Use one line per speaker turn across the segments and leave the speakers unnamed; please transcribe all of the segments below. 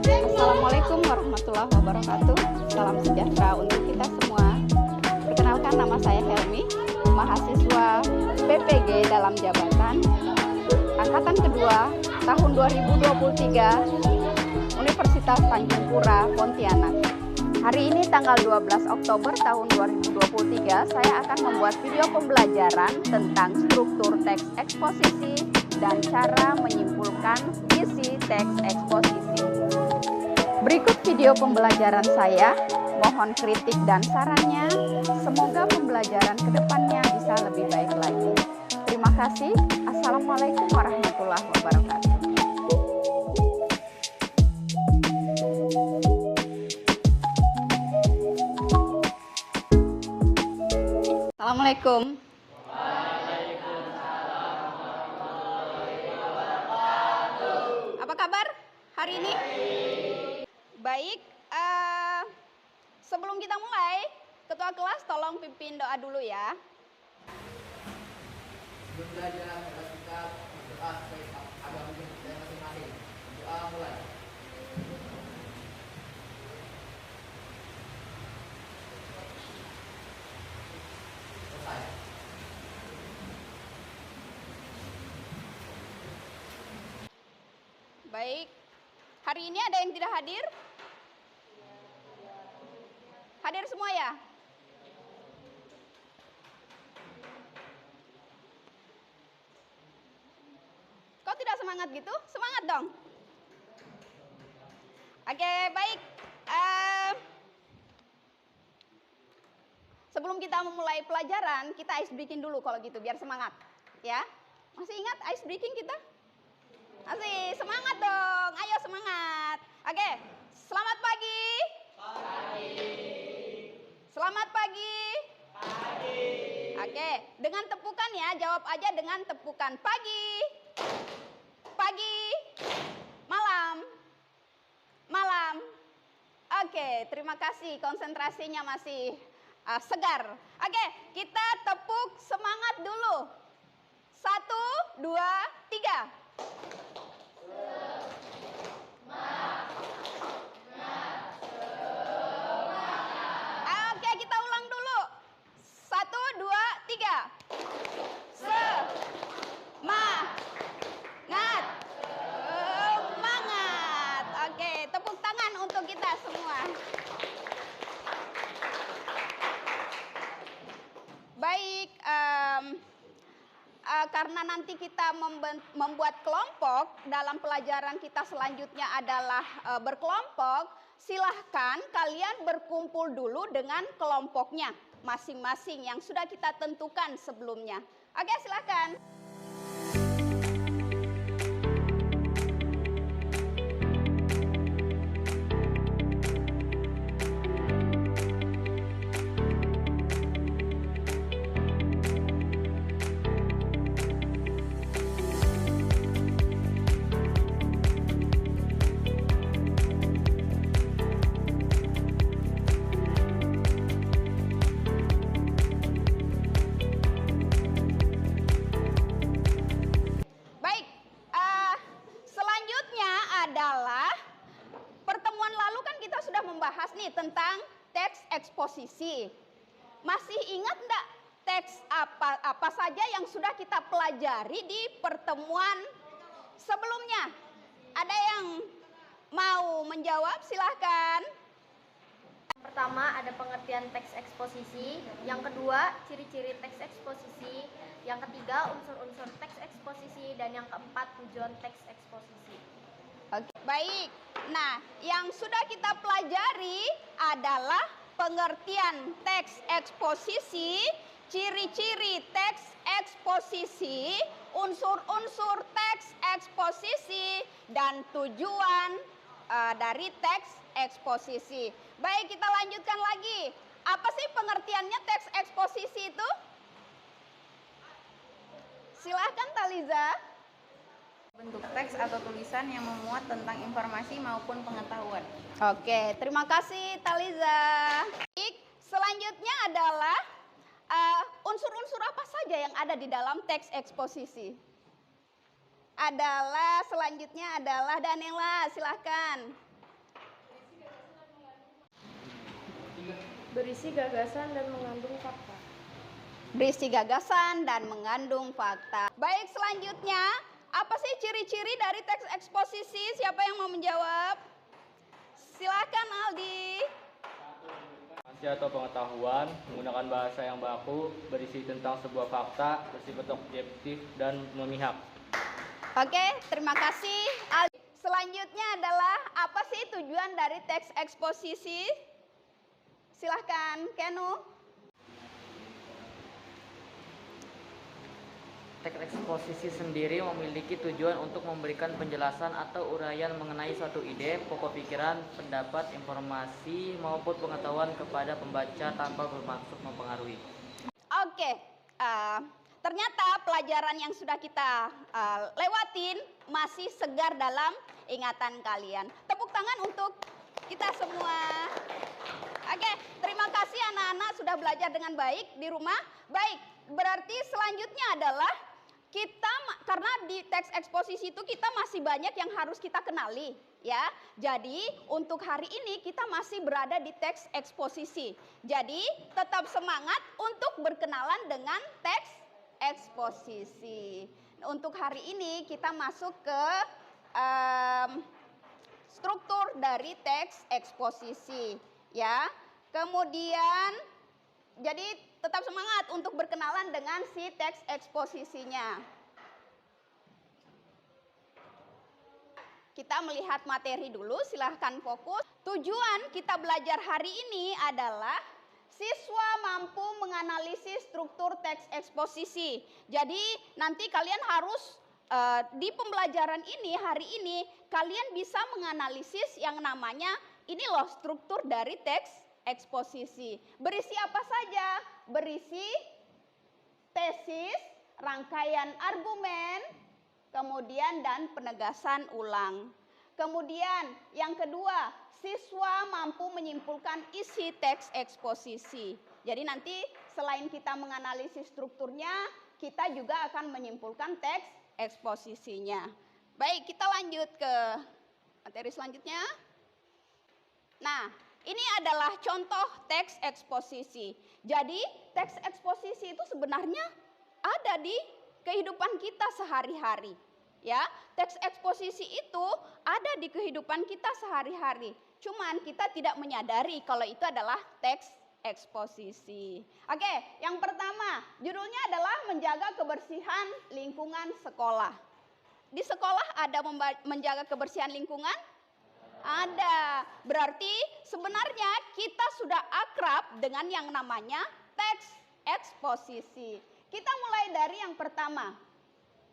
Assalamualaikum warahmatullahi wabarakatuh. Salam sejahtera untuk kita semua. Perkenalkan, nama saya Helmi, mahasiswa PPG dalam jabatan angkatan kedua tahun 2023 Universitas Tanjung Pura, Pontianak. Hari ini tanggal 12 Oktober tahun 2023, saya akan membuat video pembelajaran tentang struktur teks eksposisi dan cara menyimpulkan isi teks eksposisi. Berikut video pembelajaran saya, mohon kritik dan sarannya. Semoga pembelajaran kedepannya bisa lebih baik lagi. Terima kasih. Assalamualaikum warahmatullahi wabarakatuh. Assalamualaikum. Apa kabar hari ini? Baik, sebelum kita mulai, ketua kelas tolong pimpin doa dulu ya.
Sebelum belajar, kita berdoa sebagai agama kita masing-masing. Doa mulai. Selesai.
Baik, hari ini ada yang tidak hadir? Hadir semua ya? Kok tidak semangat gitu? Semangat dong. Oke, baik. Sebelum kita memulai pelajaran, kita ice breaking dulu kalau gitu, biar semangat. Ya, masih ingat ice breaking kita? Masih, semangat dong. Ayo semangat. Oke, selamat pagi. Selamat pagi. Oke, dengan tepukan ya, jawab aja dengan tepukan. Pagi. Pagi. Malam. Malam. Oke, terima kasih. Konsentrasinya masih segar. Oke, kita tepuk semangat dulu. 1, 2, 3. Oke, kita ulang dulu. 1, 2, 3. Semangat. Semangat. Oke, tepuk tangan untuk kita semua. Baik, karena nanti kita membuat kelompok, dalam pelajaran kita selanjutnya adalah berkelompok, silahkan kalian berkumpul dulu dengan kelompoknya masing-masing yang sudah kita tentukan sebelumnya. Oke, silahkan. Tentang teks eksposisi. Masih ingat enggak teks apa saja yang sudah kita pelajari di pertemuan sebelumnya? Ada yang mau menjawab? Silahkan.
Pertama ada pengertian teks eksposisi, yang kedua ciri-ciri teks eksposisi, yang ketiga unsur-unsur teks eksposisi, dan yang keempat tujuan teks eksposisi.
Oke, baik. Nah, yang sudah kita pelajari adalah pengertian teks eksposisi, ciri-ciri teks eksposisi, unsur-unsur teks eksposisi, dan tujuan dari teks eksposisi. Baik, kita lanjutkan lagi. Apa sih pengertiannya teks eksposisi itu? Silahkan Taliza.
Bentuk teks atau tulisan yang memuat tentang informasi maupun pengetahuan.
Oke, terima kasih Taliza. Baik, selanjutnya adalah unsur-unsur apa saja yang ada di dalam teks eksposisi? Selanjutnya adalah Danila, silahkan.
Berisi gagasan dan mengandung fakta.
Berisi gagasan dan mengandung fakta. Baik, selanjutnya, apa sih ciri-ciri dari teks eksposisi? Siapa yang mau menjawab? Silakan Aldi.
Informasi atau pengetahuan menggunakan bahasa yang baku, berisi tentang sebuah fakta, bersifat objektif dan memihak.
Oke, terima kasih Aldi. Selanjutnya adalah apa sih tujuan dari teks eksposisi? Silahkan Kenu.
Teks eksposisi sendiri memiliki tujuan untuk memberikan penjelasan atau uraian mengenai suatu ide, pokok pikiran, pendapat, informasi, maupun pengetahuan kepada pembaca tanpa bermaksud mempengaruhi.
Oke, ternyata pelajaran yang sudah kita lewatin masih segar dalam ingatan kalian. Tepuk tangan untuk kita semua. Oke, terima kasih anak-anak sudah belajar dengan baik di rumah. Baik, berarti selanjutnya adalah kita, karena di teks eksposisi itu kita masih banyak yang harus kita kenali, ya. Jadi untuk hari ini kita masih berada di teks eksposisi. Jadi tetap semangat untuk berkenalan dengan teks eksposisi. Untuk hari ini kita masuk ke struktur dari teks eksposisi, ya. Kemudian jadi tetap semangat untuk berkenalan dengan si teks eksposisinya. Kita melihat materi dulu, silahkan fokus. Tujuan kita belajar hari ini adalah siswa mampu menganalisis struktur teks eksposisi. Jadi nanti kalian harus di pembelajaran ini, hari ini, kalian bisa menganalisis yang namanya, ini loh struktur dari teks eksposisi. Berisi apa saja? Berisi tesis, rangkaian argumen, kemudian dan penegasan ulang. Kemudian yang kedua, siswa mampu menyimpulkan isi teks eksposisi. Jadi nanti selain kita menganalisis strukturnya, kita juga akan menyimpulkan teks eksposisinya. Baik, kita lanjut ke materi selanjutnya. Nah, ini adalah contoh teks eksposisi. Jadi, teks eksposisi itu sebenarnya ada di kehidupan kita sehari-hari. Ya, teks eksposisi itu ada di kehidupan kita sehari-hari. Cuman kita tidak menyadari kalau itu adalah teks eksposisi. Oke, yang pertama, judulnya adalah menjaga kebersihan lingkungan sekolah. Di sekolah ada menjaga kebersihan lingkungan? Ada. Berarti sebenarnya kita sudah akrab dengan yang namanya teks eksposisi. Kita mulai dari yang pertama.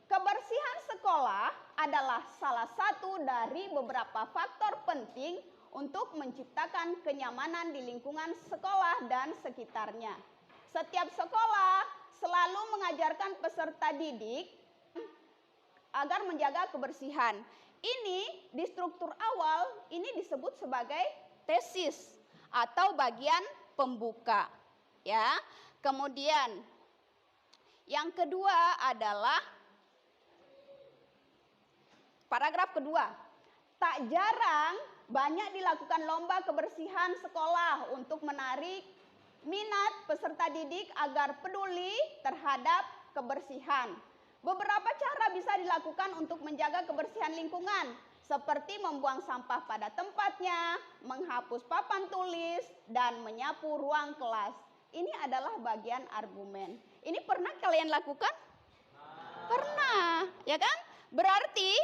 Kebersihan sekolah adalah salah satu dari beberapa faktor penting untuk menciptakan kenyamanan di lingkungan sekolah dan sekitarnya. Setiap sekolah selalu mengajarkan peserta didik agar menjaga kebersihan. Ini di struktur awal ini disebut sebagai tesis atau bagian pembuka, ya. Kemudian yang kedua adalah paragraf kedua. Tak jarang banyak dilakukan lomba kebersihan sekolah untuk menarik minat peserta didik agar peduli terhadap kebersihan. Beberapa cara bisa dilakukan untuk menjaga kebersihan lingkungan, seperti membuang sampah pada tempatnya, menghapus papan tulis, dan menyapu ruang kelas. Ini adalah bagian argumen. Ini pernah kalian lakukan? Pernah, ya kan? Berarti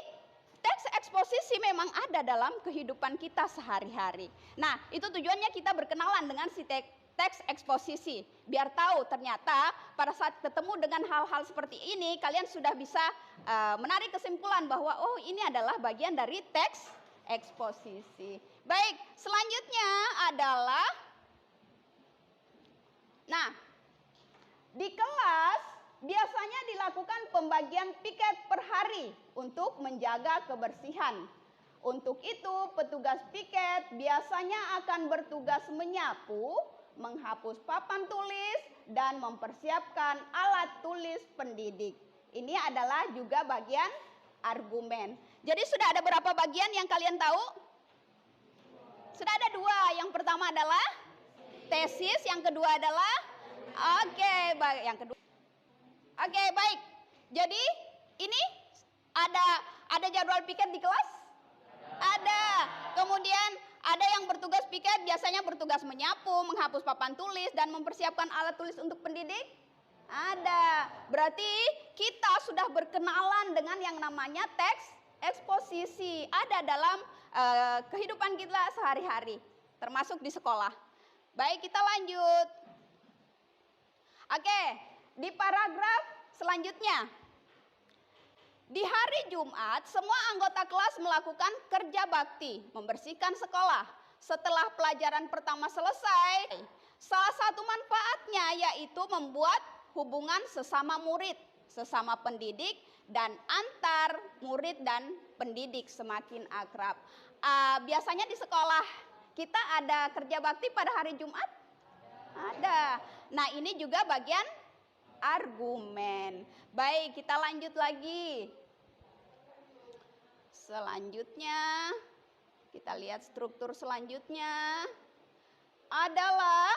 teks eksposisi memang ada dalam kehidupan kita sehari-hari. Nah, itu tujuannya kita berkenalan dengan si teks eksposisi. Biar tahu ternyata pada saat ketemu dengan hal-hal seperti ini, kalian sudah bisa menarik kesimpulan bahwa oh ini adalah bagian dari teks eksposisi. Baik, selanjutnya adalah, nah, di kelas biasanya dilakukan pembagian piket per hari untuk menjaga kebersihan. Untuk itu, petugas piket biasanya akan bertugas menyapu, menghapus papan tulis, dan mempersiapkan alat tulis pendidik. Ini adalah juga bagian argumen. Jadi sudah ada berapa bagian yang kalian tahu? Sudah ada dua. Yang pertama adalah tesis, yang kedua adalah baik, yang kedua. Baik. Jadi ini ada jadwal piket di kelas? Ada. Kemudian ada yang bertugas piket, biasanya bertugas menyapu, menghapus papan tulis dan mempersiapkan alat tulis untuk pendidik? Ada. Berarti kita sudah berkenalan dengan yang namanya teks eksposisi. Ada dalam kehidupan kita sehari-hari, termasuk di sekolah. Baik, kita lanjut. Di paragraf selanjutnya. Di hari Jumat, semua anggota kelas melakukan kerja bakti, membersihkan sekolah. Setelah pelajaran pertama selesai, salah satu manfaatnya yaitu membuat hubungan sesama murid, sesama pendidik, dan antar murid dan pendidik semakin akrab. Biasanya di sekolah kita ada kerja bakti pada hari Jumat? Ada. Nah, ini juga bagian argumen. Baik, kita lanjut lagi. Selanjutnya, kita lihat struktur selanjutnya adalah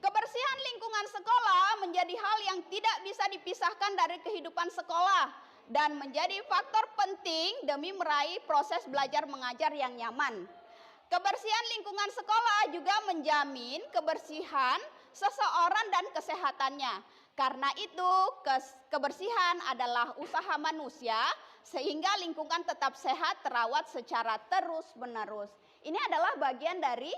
kebersihan lingkungan sekolah menjadi hal yang tidak bisa dipisahkan dari kehidupan sekolah dan menjadi faktor penting demi meraih proses belajar mengajar yang nyaman. Kebersihan lingkungan sekolah juga menjamin kebersihan seseorang dan kesehatannya. Karena itu, kebersihan adalah usaha manusia sehingga lingkungan tetap sehat terawat secara terus-menerus. Ini adalah bagian dari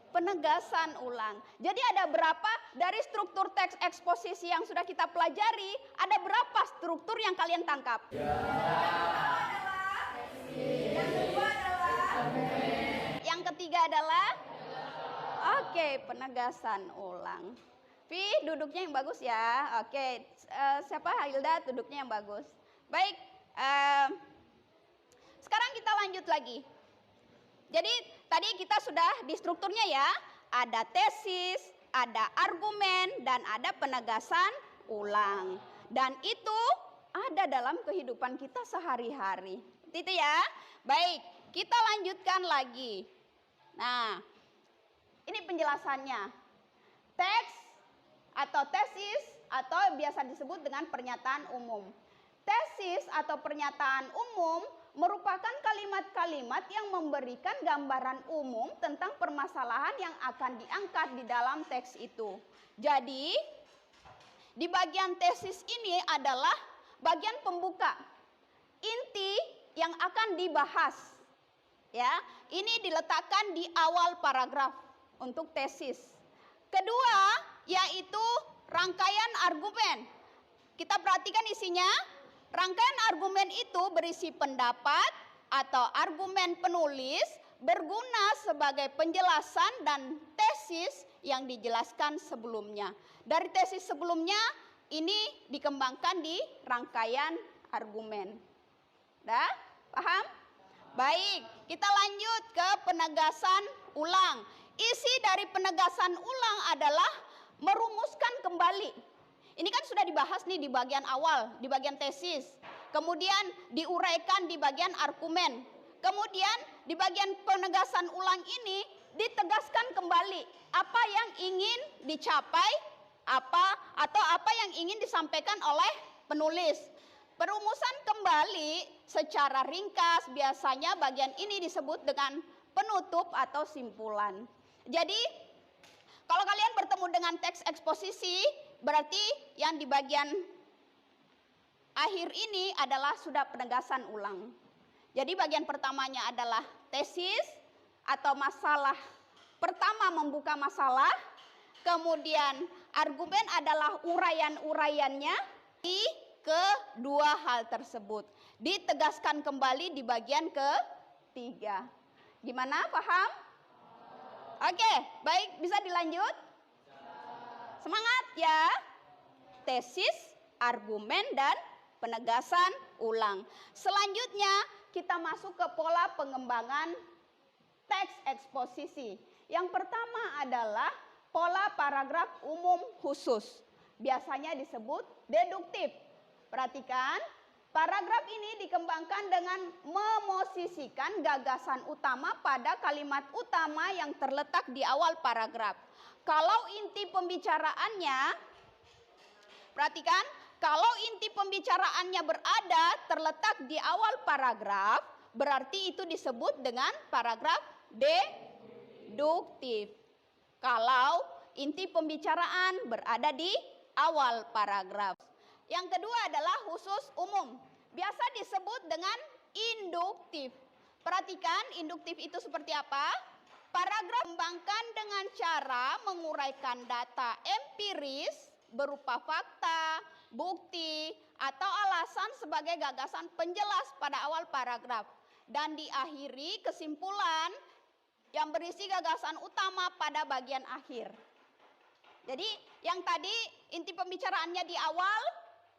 penegasan ulang. Jadi ada berapa dari struktur teks eksposisi yang sudah kita pelajari, ada berapa struktur yang kalian tangkap? Yang ketiga adalah penegasan ulang. Pi, duduknya yang bagus ya. Siapa? Hilda, duduknya yang bagus. Baik, sekarang kita lanjut lagi. Jadi tadi kita sudah di strukturnya ya. Ada tesis, ada argumen, dan ada penegasan ulang. Dan itu ada dalam kehidupan kita sehari-hari. Itu ya. Baik, kita lanjutkan lagi. Nah, ini penjelasannya. Teks atau tesis atau biasa disebut dengan pernyataan umum. Tesis atau pernyataan umum merupakan kalimat-kalimat yang memberikan gambaran umum tentang permasalahan yang akan diangkat di dalam teks itu. Jadi, di bagian tesis ini adalah bagian pembuka, inti yang akan dibahas. Ya, ini diletakkan di awal paragraf untuk tesis. Kedua, yaitu rangkaian argumen. Kita perhatikan isinya. Rangkaian argumen itu berisi pendapat atau argumen penulis berguna sebagai penjelasan dan tesis yang dijelaskan sebelumnya. Dari tesis sebelumnya ini dikembangkan di rangkaian argumen. Dah? Paham? Baik, kita lanjut ke penegasan ulang. Isi dari penegasan ulang adalah merumuskan kembali. Ini kan sudah dibahas nih di bagian awal, di bagian tesis. Kemudian diuraikan di bagian argumen. Kemudian di bagian penegasan ulang ini ditegaskan kembali apa yang ingin dicapai, atau apa yang ingin disampaikan oleh penulis. Perumusan kembali secara ringkas, biasanya bagian ini disebut dengan penutup atau simpulan. Jadi, kalau kalian bertemu dengan teks eksposisi, berarti yang di bagian akhir ini adalah sudah penegasan ulang. Jadi bagian pertamanya adalah tesis atau masalah. Pertama membuka masalah, kemudian argumen adalah uraian-uraiannya. Di kedua hal tersebut ditegaskan kembali di bagian ketiga. Gimana, paham? Oke, baik, bisa dilanjut? Semangat ya. Tesis, argumen, dan penegasan ulang. Selanjutnya kita masuk ke pola pengembangan teks eksposisi. Yang pertama adalah pola paragraf umum khusus. Biasanya disebut deduktif. Perhatikan, Paragraf ini dikembangkan dengan memosisikan gagasan utama pada kalimat utama yang terletak di awal paragraf. Kalau inti pembicaraannya, perhatikan, kalau inti pembicaraannya berada terletak di awal paragraf, berarti itu disebut dengan paragraf deduktif. Kalau inti pembicaraan berada di awal paragraf. Yang kedua adalah khusus umum. Biasa disebut dengan induktif. Perhatikan induktif itu seperti apa? Paragraf dikembangkan dengan cara menguraikan data empiris berupa fakta, bukti, atau alasan sebagai gagasan penjelas pada awal paragraf. Dan diakhiri kesimpulan yang berisi gagasan utama pada bagian akhir. Jadi yang tadi inti pembicaraannya di awal,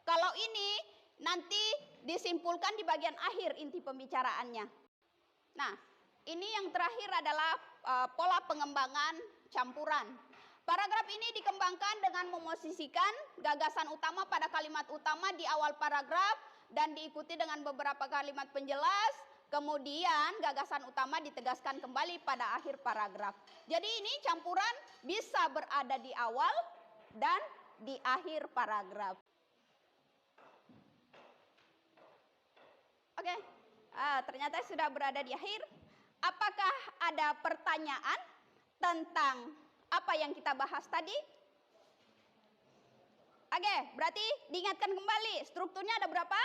kalau ini nanti disimpulkan di bagian akhir inti pembicaraannya. Nah, ini yang terakhir adalah pola pengembangan campuran. Paragraf ini dikembangkan dengan memosisikan gagasan utama pada kalimat utama di awal paragraf dan diikuti dengan beberapa kalimat penjelas. Kemudian gagasan utama ditegaskan kembali pada akhir paragraf. Jadi ini campuran bisa berada di awal dan di akhir paragraf. Oke, ternyata sudah berada di akhir. Apakah ada pertanyaan tentang apa yang kita bahas tadi? Oke, berarti diingatkan kembali. Strukturnya ada berapa?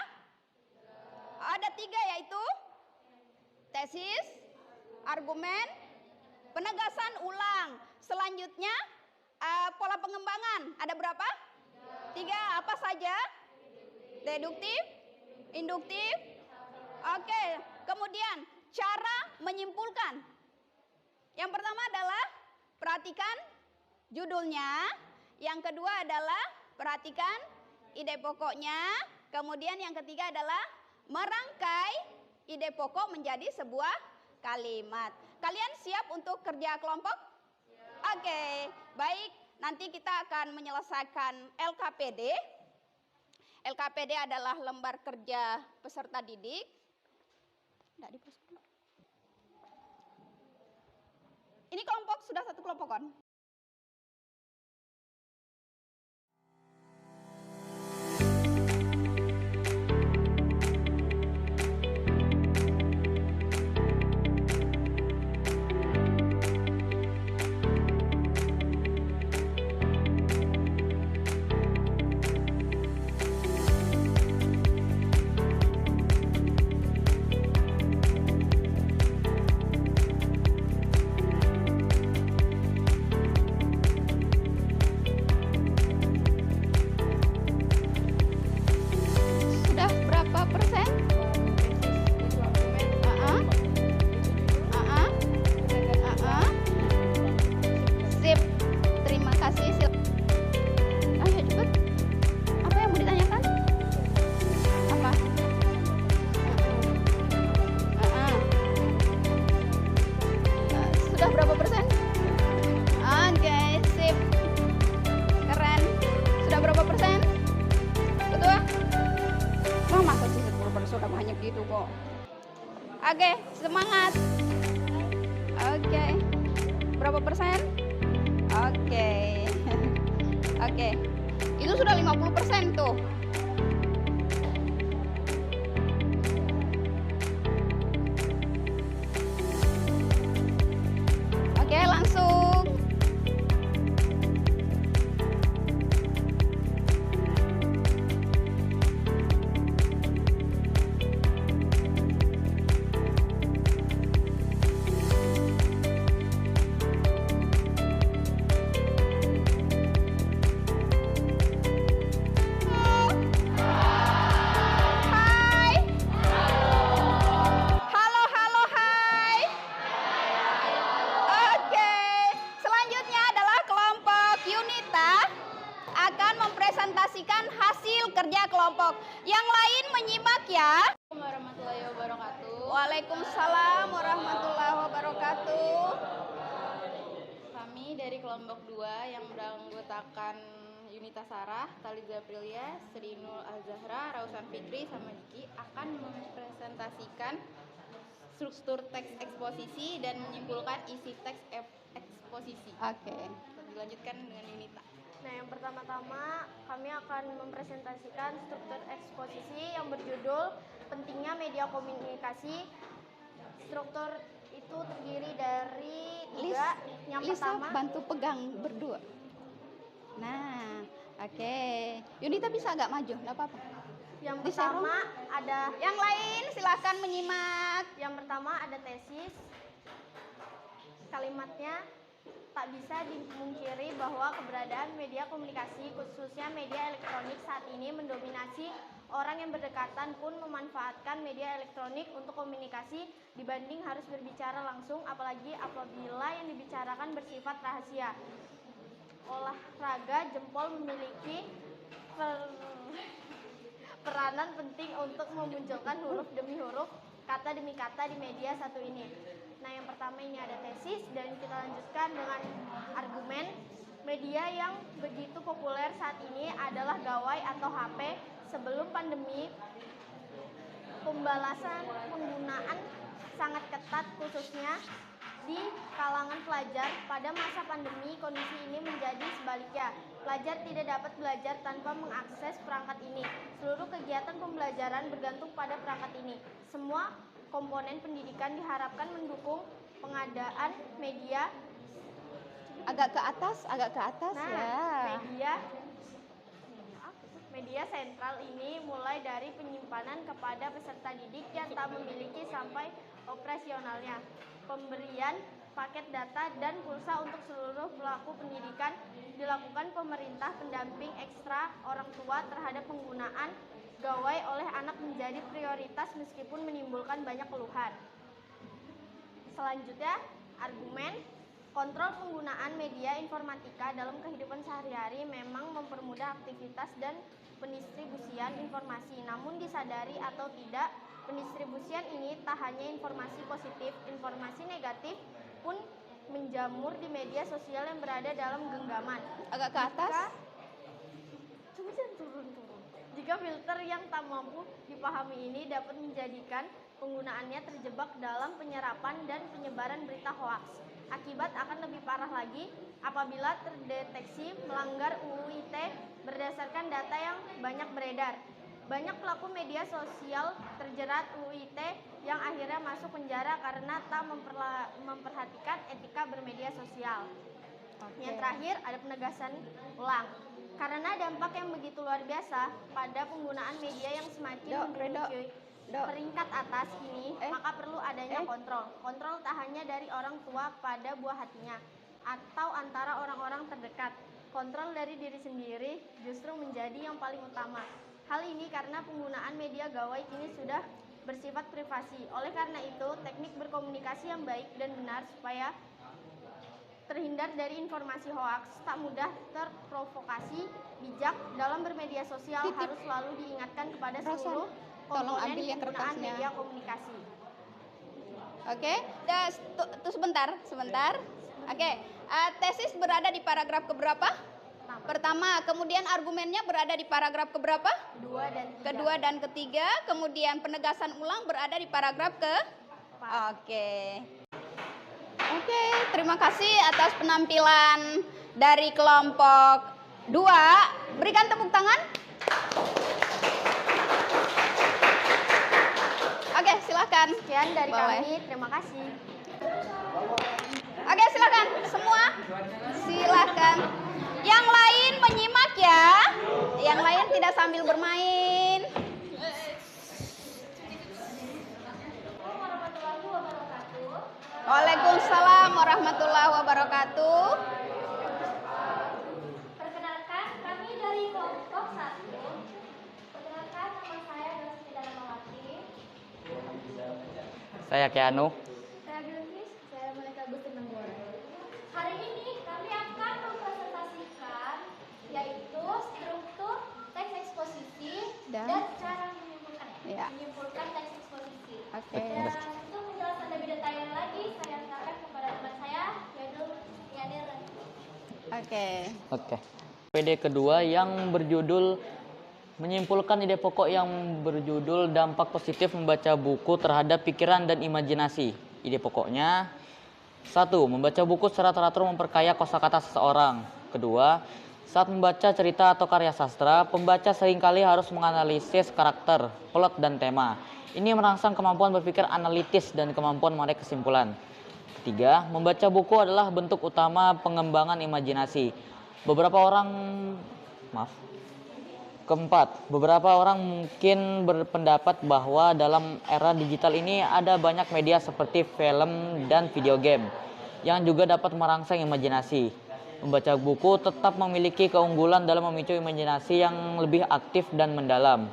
Ada 3, yaitu tesis, argumen, penegasan ulang. Selanjutnya pola pengembangan. Ada berapa? 3. Apa saja? Deduktif, induktif. Oke, kemudian cara menyimpulkan. Yang pertama adalah perhatikan judulnya. Yang kedua adalah perhatikan ide pokoknya. Kemudian yang ketiga adalah merangkai ide pokok menjadi sebuah kalimat. Kalian siap untuk kerja kelompok? Oke, baik. Nanti kita akan menyelesaikan LKPD. LKPD adalah lembar kerja peserta didik. Nggak dipasang. Ini kelompok sudah satu kelompok kan? Oke, semangat. Oke. Berapa persen? Oke. Oke. Itu sudah 50% tuh. Oke, langsung. Hasil kerja kelompok. Yang lain menyimak ya.
Warahmatullahi wabarakatuh.
Waalaikumsalam warahmatullahi wabarakatuh.
Kami dari kelompok 2 yang beranggotakan Yunita Sarah, Taliza Aprilia, Sri Nul Al-Zahra, Rausan Fitri, sama Diki akan mempresentasikan struktur teks eksposisi dan menyimpulkan isi teks eksposisi.
Oke.
Dilanjutkan dengan Yunita.
Nah, yang pertama-tama kami akan mempresentasikan struktur eksposisi yang berjudul Pentingnya Media Komunikasi. Struktur itu terdiri dari tiga. Yang
Lisa
pertama,
bantu pegang berdua. Nah, oke. Yunita bisa agak maju, nggak apa-apa.
yang
Diserong.
pertama ada
Yang lain silakan menyimak.
yang pertama ada tesis. Kalimatnya, tak bisa dimungkiri bahwa keberadaan media komunikasi, khususnya media elektronik saat ini mendominasi. Orang yang berdekatan pun memanfaatkan media elektronik untuk komunikasi dibanding harus berbicara langsung, apalagi apabila yang dibicarakan bersifat rahasia. Olahraga jempol memiliki peranan penting untuk memunculkan huruf demi huruf, kata demi kata di media satu ini. Nah, yang pertama ini ada tesis, dan kita lanjutkan dengan argumen. Media yang begitu populer saat ini adalah gawai atau HP. Sebelum pandemi, pembalasan penggunaan sangat ketat, khususnya di kalangan pelajar. Pada masa pandemi, kondisi ini menjadi sebaliknya. Pelajar tidak dapat belajar tanpa mengakses perangkat ini. Seluruh kegiatan pembelajaran bergantung pada perangkat ini. Semua komponen pendidikan diharapkan mendukung pengadaan media.
Agak ke atas
Nah,
ya.
media sentral ini mulai dari penyimpanan kepada peserta didik yang tak memiliki sampai operasionalnya, pemberian paket data dan pulsa untuk seluruh pelaku pendidikan, dilakukan pemerintah, pendamping ekstra orang tua terhadap penggunaan gawai oleh anak menjadi prioritas meskipun menimbulkan banyak keluhan. Selanjutnya, argumen. Kontrol penggunaan media informatika dalam kehidupan sehari-hari memang mempermudah aktivitas dan pendistribusian informasi. Namun disadari atau tidak, pendistribusian ini tak hanya informasi positif, informasi negatif pun menjamur di media sosial yang berada dalam genggaman.
Agak ke atas.
Jika filter yang tak mampu dipahami ini dapat menjadikan penggunaannya terjebak dalam penyerapan dan penyebaran berita hoaks. Akibat akan lebih parah lagi apabila terdeteksi melanggar UU ITE berdasarkan data yang banyak beredar. Banyak pelaku media sosial terjerat UU ITE yang akhirnya masuk penjara karena tak memperhatikan etika bermedia sosial. Yang terakhir ada penegasan ulang. Karena dampak yang begitu luar biasa pada penggunaan media yang semakin memiliki peringkat atas ini, maka perlu adanya kontrol. Kontrol tak hanya dari orang tua pada buah hatinya atau antara orang-orang terdekat. Kontrol dari diri sendiri justru menjadi yang paling utama. Hal ini karena penggunaan media gawai kini sudah bersifat privasi. Oleh karena itu, teknik berkomunikasi yang baik dan benar supaya terhindar dari informasi hoaks, tak mudah terprovokasi, bijak dalam bermedia sosial harus selalu diingatkan kepada seluruh komponen penggunaan media komunikasi.
Oke, sebentar. Oke, tesis berada di paragraf keberapa? Pertama, kemudian argumennya berada di paragraf keberapa? Kedua dan ketiga. Kemudian penegasan ulang berada di paragraf Oke, terima kasih atas penampilan dari kelompok 2. Berikan tepuk tangan. Oke, silakan.
Sekian dari
Boleh.
kami, terima kasih.
Oke, silakan semua. Silakan. Yang lain menyimak ya. Yang lain tidak sambil bermain. Waalaikumsalam warahmatullahi wabarakatuh.
Perkenalkan, kami dari kelompok 1. Perkenalkan, nama saya Dosita Ramawati.
Saya Keanu.
Saya Bilkis, saya Malika Gusti Nanggora. Hari ini kami akan mempresentasikan yaitu struktur teks eksposisi dan cara menyimpulkan teks eksposisi.
Oke.
Dan untuk menjelaskan lebih detail lagi, saya serahkan kepada teman saya, Yadul Yadir.
Oke.
PD kedua yang berjudul menyimpulkan ide pokok yang berjudul dampak positif membaca buku terhadap pikiran dan imajinasi. Ide pokoknya: 1. Membaca buku secara teratur memperkaya kosakata seseorang. Kedua, saat membaca cerita atau karya sastra, pembaca seringkali harus menganalisis karakter, plot, dan tema. Ini merangsang kemampuan berpikir analitis dan kemampuan menarik kesimpulan. Ketiga, membaca buku adalah bentuk utama pengembangan imajinasi. Keempat, beberapa orang mungkin berpendapat bahwa dalam era digital ini ada banyak media seperti film dan video game yang juga dapat merangsang imajinasi. Membaca buku tetap memiliki keunggulan dalam memicu imajinasi yang lebih aktif dan mendalam.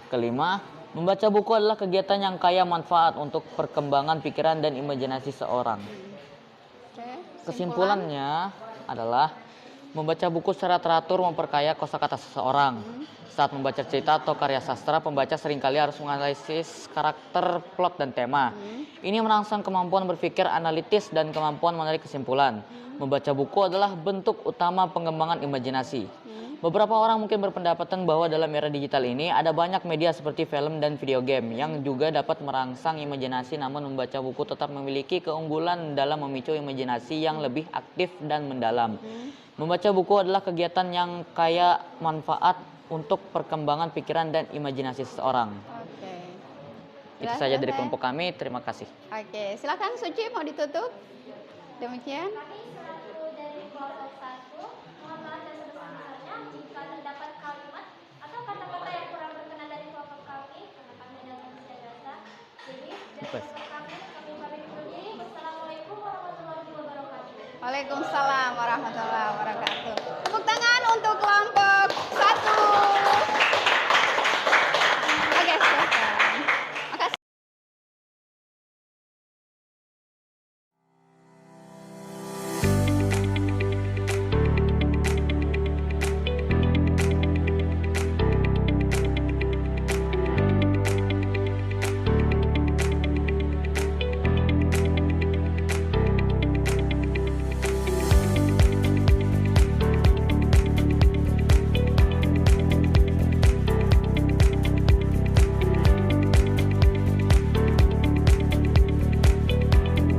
Kelima, membaca buku adalah kegiatan yang kaya manfaat untuk perkembangan pikiran dan imajinasi seorang. Kesimpulannya adalah membaca buku secara teratur memperkaya kosakata seseorang. Saat membaca cerita atau karya sastra, pembaca seringkali harus menganalisis karakter, plot, dan tema. Ini merangsang kemampuan berpikir analitis dan kemampuan menarik kesimpulan. Membaca buku adalah bentuk utama pengembangan imajinasi. Beberapa orang mungkin berpendapatan bahwa dalam era digital ini ada banyak media seperti film dan video game yang juga dapat merangsang imajinasi, namun membaca buku tetap memiliki keunggulan dalam memicu imajinasi yang lebih aktif dan mendalam. Membaca buku adalah kegiatan yang kaya manfaat untuk perkembangan pikiran dan imajinasi seseorang. Itu saja dari kelompok kami, terima kasih.
Oke, silakan Suci mau ditutup. Demikian.
Dari kelompok 1, mohon maaf dan sebesar-besarnya jika terdapat kalimat atau kata-kata yang kurang berkenan dari kelompok kami, karena kami adalah manusia biasa. Jadi dari kelompok kami pamit undur diri. Wassalamualaikum warahmatullahi wabarakatuh.
Waalaikumsalam warahmatullahi wabarakatuh. Tepuk tangan untuk kelompok 1. Oke, silakan. Makasih.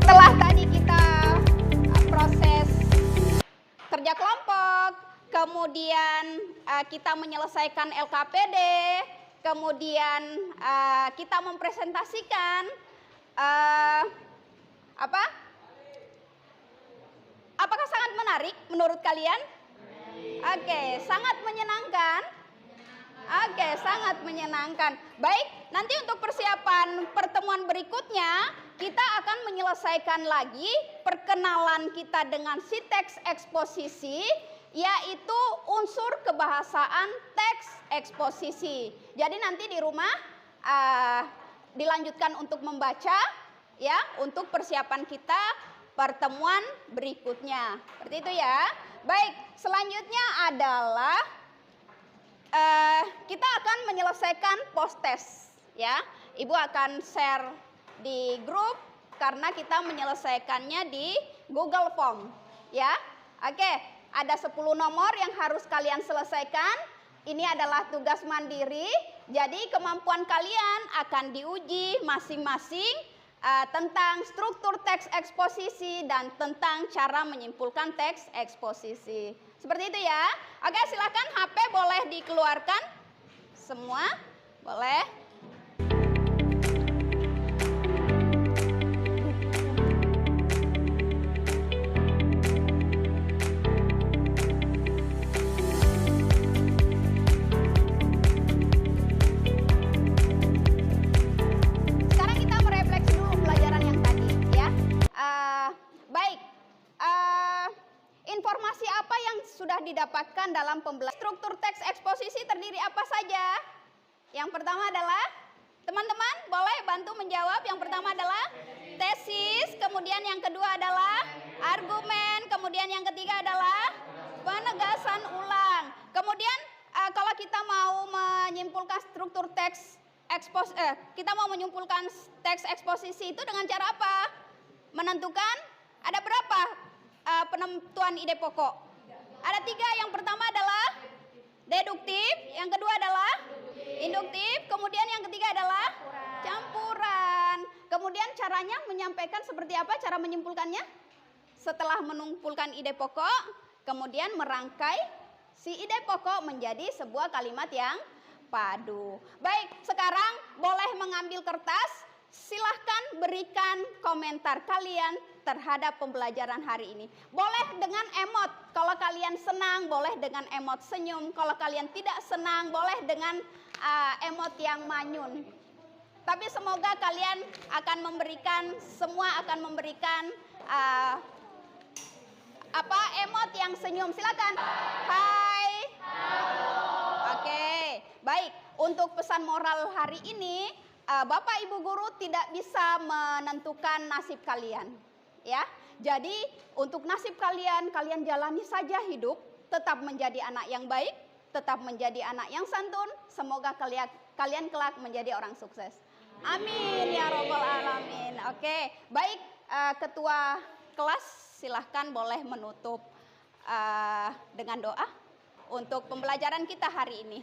Setelah tadi kita proses kerja kelompok, kemudian kita menyelesaikan LKPD, kemudian kita mempresentasikan apakah sangat menarik menurut kalian? Oke, sangat menyenangkan. Oke, sangat menyenangkan. Baik, nanti untuk persiapan pertemuan berikutnya, kita akan menyelesaikan lagi perkenalan kita dengan si teks eksposisi, yaitu unsur kebahasaan teks eksposisi. Jadi nanti di rumah dilanjutkan untuk membaca, ya, untuk persiapan kita pertemuan berikutnya. Seperti itu ya. Baik, selanjutnya adalah kita akan menyelesaikan post test, ya. Ibu akan share di grup karena kita menyelesaikannya di Google Form, ya. Oke, ada 10 nomor yang harus kalian selesaikan. Ini adalah tugas mandiri. Jadi kemampuan kalian akan diuji masing-masing tentang struktur teks eksposisi dan tentang cara menyimpulkan teks eksposisi. Seperti itu ya. Oke, silakan HP boleh dikeluarkan. Semua boleh. Sekarang kita merefleksi dulu pelajaran yang tadi ya. Baik. Informasi apa yang sudah didapatkan dalam pembelajaran? Struktur teks eksposisi terdiri apa saja? Yang pertama adalah, teman-teman boleh bantu menjawab. Yang pertama adalah tesis, kemudian yang kedua adalah argumen, kemudian yang ketiga adalah penegasan ulang. Kemudian kalau kita mau menyimpulkan struktur teks kita mau menyimpulkan teks eksposisi itu dengan cara apa? Menentukan ada berapa penentuan ide pokok? Ada 3. Yang pertama adalah deduktif, yang kedua adalah induktif, kemudian yang ketiga adalah campuran. Kemudian caranya menyampaikan seperti apa? Cara menyimpulkannya? Setelah mengumpulkan ide pokok, kemudian merangkai si ide pokok menjadi sebuah kalimat yang padu. Baik, sekarang boleh mengambil kertas. Silahkan berikan komentar kalian terhadap pembelajaran hari ini. Boleh dengan emot, kalau kalian senang boleh dengan emot senyum. Kalau kalian tidak senang boleh dengan emot yang manyun. Tapi semoga kalian akan memberikan, semua akan memberikan emot yang senyum. Silakan. Hai. Oke, baik. Untuk pesan moral hari ini, Bapak Ibu guru tidak bisa menentukan nasib kalian, ya. Jadi untuk nasib kalian, kalian jalani saja hidup, tetap menjadi anak yang baik, tetap menjadi anak yang santun. Semoga kalian kelak menjadi orang sukses. Amin ya robbal alamin. Oke, baik, ketua kelas silahkan boleh menutup dengan doa untuk pembelajaran kita hari ini.